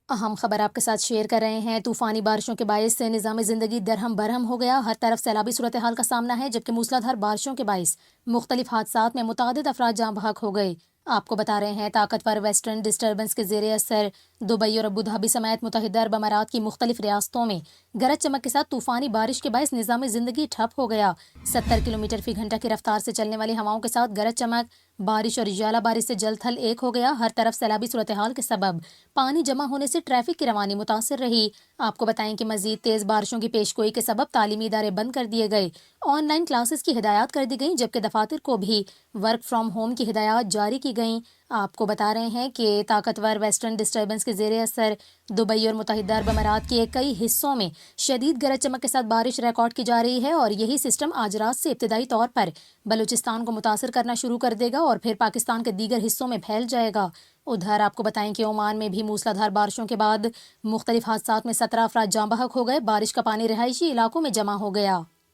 اہم خبر آپ کے ساتھ شیئر کر رہے ہیں۔ طوفانی بارشوں کے باعث سے نظام زندگی درہم برہم ہو گیا۔ ہر طرف سیلابی صورتحال کا سامنا ہے، جبکہ موسلادھار بارشوں کے باعث مختلف حادثات میں متعدد افراد جاں بحق ہو گئے۔ آپ کو بتا رہے ہیں، طاقتور ویسٹرن ڈسٹربنس کے زیر اثر دبئی اور ابوظہبی سمیت متحدہ عرب امارات کی مختلف ریاستوں میں گرج چمک کے ساتھ طوفانی بارش کے باعث نظام زندگی ٹھپ ہو گیا۔ 70 کلومیٹر فی گھنٹہ کی رفتار سے چلنے والی ہوائوں کے ساتھ گرج چمک، بارش اور ژالہ باری سے جل تھل ایک ہو گیا۔ ہر طرف سیلابی صورتحال کے سبب پانی جمع ہونے سے ٹریفک کی روانی متاثر رہی۔ آپ کو بتائیں کہ مزید تیز بارشوں کی پیشگوئی کے سبب تعلیمی ادارے بند کر دیے گئے، آن لائن کلاسز کی ہدایات کر دی گئیں، جبکہ دفاتر کو بھی ورک فرام ہوم کی ہدایات جاری کی گئیں۔ آپ کو بتا رہے ہیں کہ طاقتور ویسٹرن ڈسٹربنس کے زیر اثر دبئی اور متحدہ عرب امارات کے کئی حصوں میں شدید گرج چمک کے ساتھ بارش ریکارڈ کی جا رہی ہے، اور یہی سسٹم آج رات سے ابتدائی طور پر بلوچستان کو متاثر کرنا شروع کر دے گا اور پھر پاکستان کے دیگر حصوں میں پھیل جائے گا۔ ادھر آپ کو بتائیں کہ عمان میں بھی موسلادھار بارشوں کے بعد مختلف حادثات میں 17 افراد جاں بحق ہو گئے۔ بارش کا پانی رہائشی علاقوں میں جمع ہو گیا۔